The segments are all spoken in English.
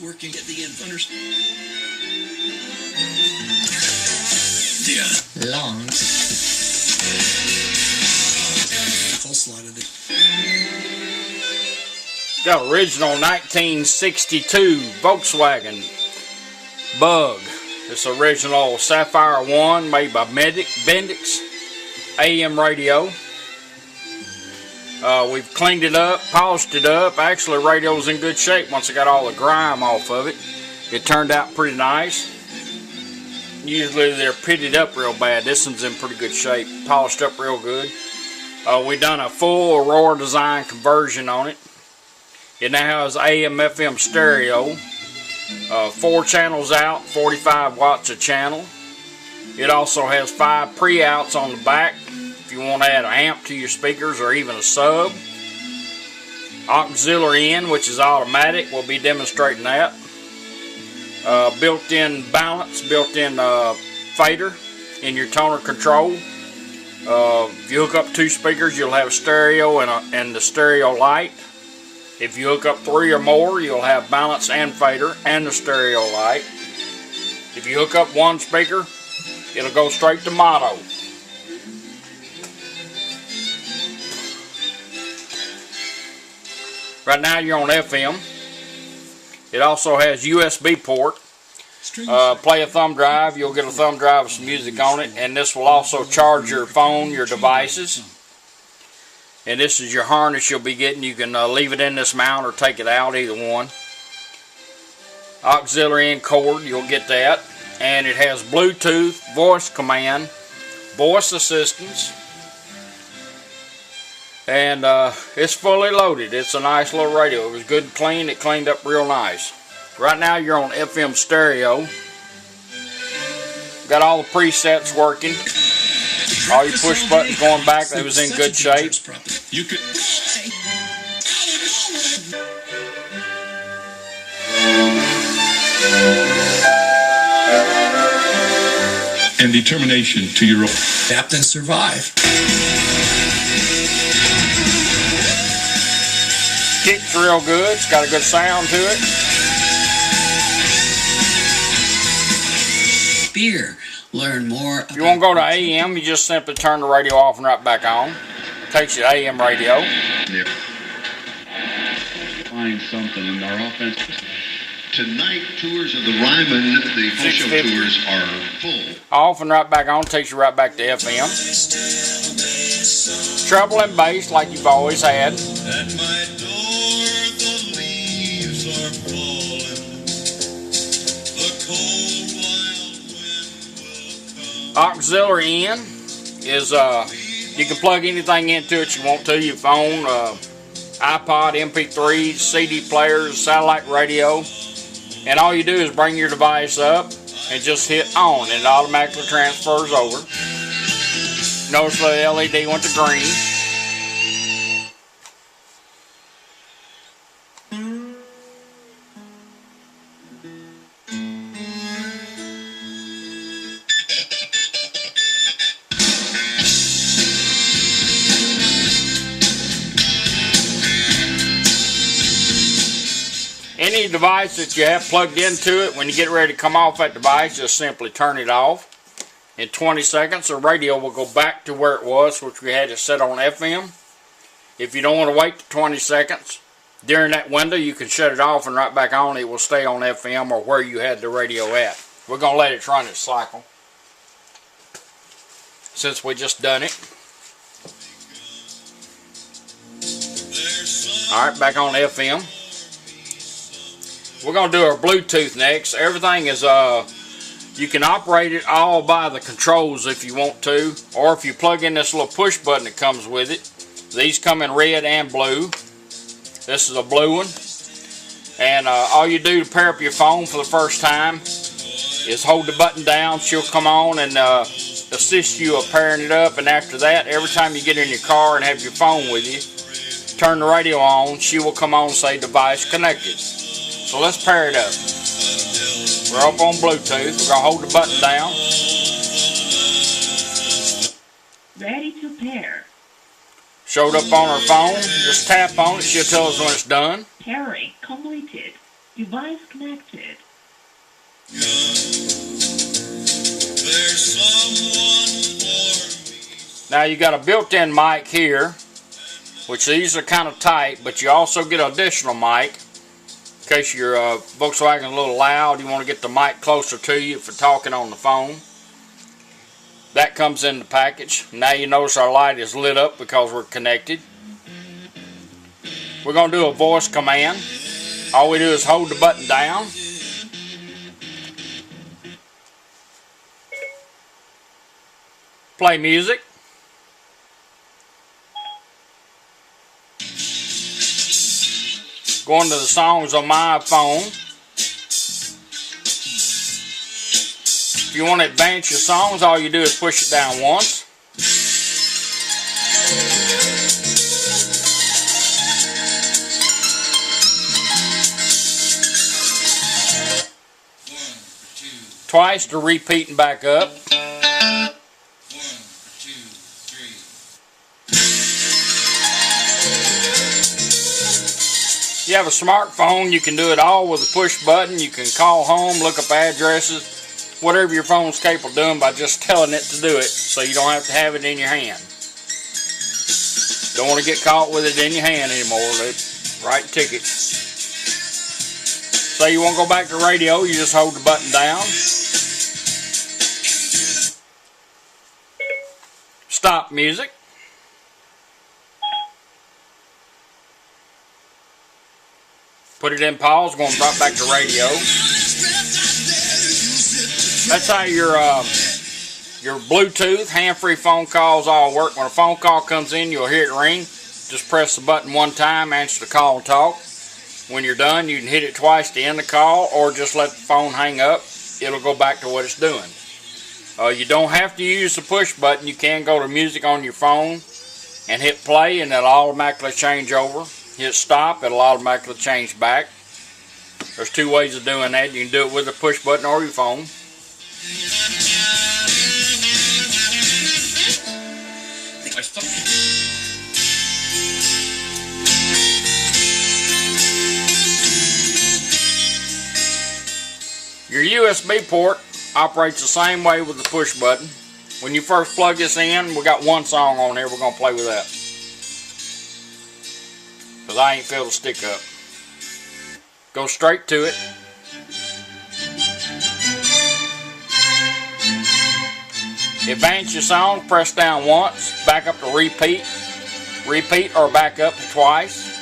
working at the inventors. Yeah. Long. Coleslaw it. Got original 1962 Volkswagen Bug. This original Sapphire 1 made by Bendix. AM radio. We've cleaned it up, polished it up. Actually, the radio's in good shape once I got all the grime off of it. It turned out pretty nice. Usually they're pitted up real bad. This one's in pretty good shape. Polished up real good. We've done a full Aurora design conversion on it. It now has AM FM stereo. 4 channels out, 45 watts a channel. It also has 5 pre-outs on the back if you want to add an amp to your speakers or even a sub. Auxiliary in, which is automatic, we'll be demonstrating that. Built-in balance, built-in fader in your toner control. If you hook up 2 speakers, you'll have stereo and the stereo light. If you hook up 3 or more, you'll have balance and fader and the stereo light. If you hook up 1 speaker, it'll go straight to mono. Right now you're on FM. It also has USB port. Play a thumb drive, you'll get a thumb drive with some music on it, and this will also charge your phone, your devices. And this is your harness you'll be getting. You can leave it in this mount or take it out, either one. Auxiliary in cord, you'll get that. And it has Bluetooth, voice command, voice assistance. And it's fully loaded. It's a nice little radio. It was good and clean. It cleaned up real nice. Right now you're on FM stereo. Got all the presets working. All your push buttons going back, they was in good shape. You could and determination to your own. Adapt and survive. Kicks real good. It's got a good sound to it. Beer. Learn more. If you want to go to AM, you just simply turn the radio off and right back on. Takes you to AM radio. Yeah. Find something in our offense. Tonight, tours of the Ryman, the full show tours are full. Off and right back on, takes you right back to FM. Treble and bass like you've always had. At my door, the leaves are falling. The cold wild wind will come. Auxiliary in is you can plug anything into it you want to. Your phone, iPod, MP3s, CD players, satellite radio. And all you do is bring your device up and just hit on, and it automatically transfers over. Notice the LED went to green. Any device that you have plugged into it, when you get ready to come off that device, just simply turn it off. In 20 seconds, the radio will go back to where it was, which we had it set on FM. If you don't want to wait 20 seconds, during that window, you can shut it off and right back on. It will stay on FM or where you had the radio at. We're going to let it run its cycle, since we just done it. Alright, back on FM. We're going to do our Bluetooth next. Everything is, you can operate it all by the controls if you want to, or if you plug in this little push button that comes with it. These come in red and blue. This is a blue one. And all you do to pair up your phone for the first time is hold the button down. She'll come on and assist you of pairing it up. And after that, every time you get in your car and have your phone with you, turn the radio on, she will come on and say device connected. So let's pair it up. We're up on Bluetooth. We're going to hold the button down. Ready to pair. Showed up on her phone. Just tap on it. She'll tell us when it's done. Pairing completed. Device connected. Now you got a built-in mic here, which these are kind of tight, but you also get an additional mic in case your Volkswagen is a little loud. You want to get the mic closer to you for talking on the phone. That comes in the package. Now you notice our light is lit up because we're connected. We're going to do a voice command. All we do is hold the button down. Play music. Going to the songs on my phone. If you want to advance your songs, all you do is push it down once. Twice to repeat and back up. If you have a smartphone, you can do it all with a push button. You can call home, look up addresses, whatever your phone's capable of doing by just telling it to do it, so you don't have to have it in your hand. Don't want to get caught with it in your hand anymore. Let's write tickets. Say you want to go back to radio, you just hold the button down. Stop music. Put it in pause, going right back to radio. That's how your Bluetooth, hand-free phone calls all work. When a phone call comes in, you'll hear it ring. Just press the button one time, answer the call and talk. When you're done, you can hit it twice to end the call, or just let the phone hang up. It'll go back to what it's doing. You don't have to use the push button. You can go to music on your phone and hit play, and it'll automatically change over. Hit stop, it'll automatically change back. There's two ways of doing that. You can do it with a push button or your phone. Your USB port operates the same way with the push button. When you first plug this in, we got one song on here. We're going to play with that, because I ain't filled the stick up. Go straight to it. Advance your song, press down once, back up to repeat, repeat or back up twice.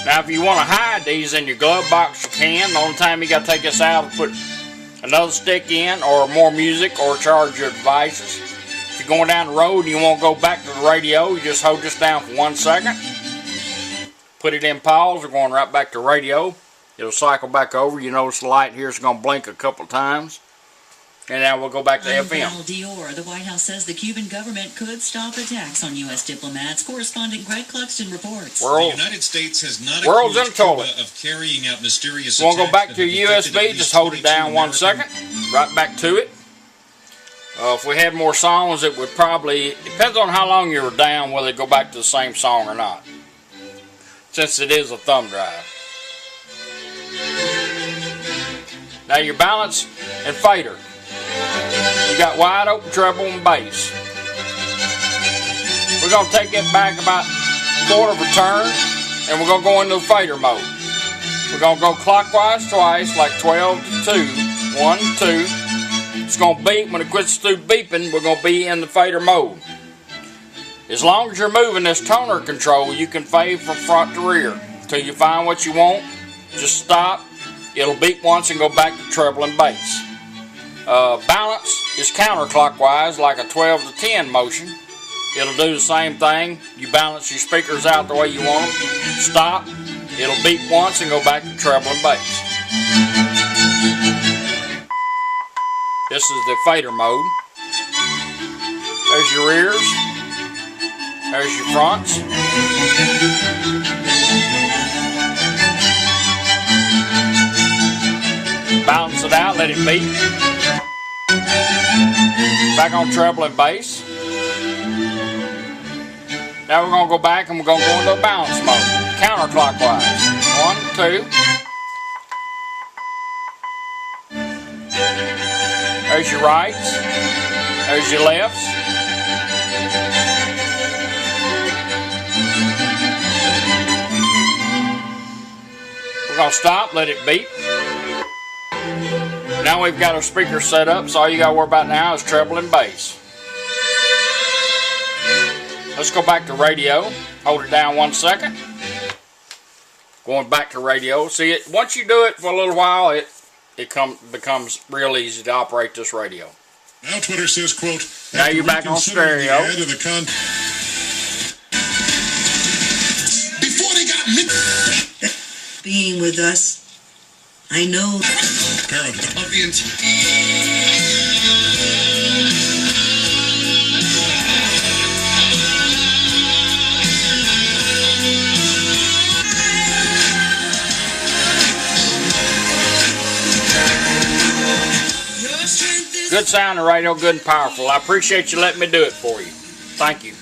Now if you want to hide these in your glove box, you can. The only time you got to take this out is put another stick in, or more music, or charge your devices. If you're going down the road and you want to go back to the radio, you just hold this down for 1 second. Put it in pause. We're going right back to radio. It'll cycle back over. You notice the light here is going to blink a couple times. And now we'll go back to FM. Dior, the White House says the Cuban government could stop attacks on U.S. diplomats. Correspondent Greg Cluxton reports. The United States has not accused Cuba of carrying out mysterious attacks. Want to go back to your USB? Just hold it down 1 second. Right back to it. If we had more songs, it would probably, depends on how long you were down, whether it go back to the same song or not, since it is a thumb drive. Now your balance and fader. You got wide open treble and bass. We're going to take it back about a quarter of a turn, and we're going to go into the fader mode. We're going to go clockwise twice, like 12 to 2. 1, 2. It's going to beep. When it quits through beeping, we're going to be in the fader mode. As long as you're moving this toner control, you can fade from front to rear. Until you find what you want, just stop. It'll beep once and go back to treble and bass. Balance is counterclockwise, like a 12 to 10 motion. It'll do the same thing. You balance your speakers out the way you want them. Stop. It'll beep once and go back to treble and bass. This is the fader mode. There's your rears. There's your fronts. Balance it out, let it beat. Back on treble and bass. Now we're going to go back and we're going to go into a balance mode. Counterclockwise. 1, 2. There's your rights. There's your lefts. We're going to stop, let it beep. Now we've got our speakers set up, so all you got to worry about now is treble and bass. Let's go back to radio. Hold it down 1 second. Going back to radio. See it. Once you do it for a little while, it becomes real easy to operate this radio. Now Twitter says, quote, now you're back on stereo. Before they got me. Being with us, I know. Good sound, the radio, good and powerful. I appreciate you letting me do it for you. Thank you.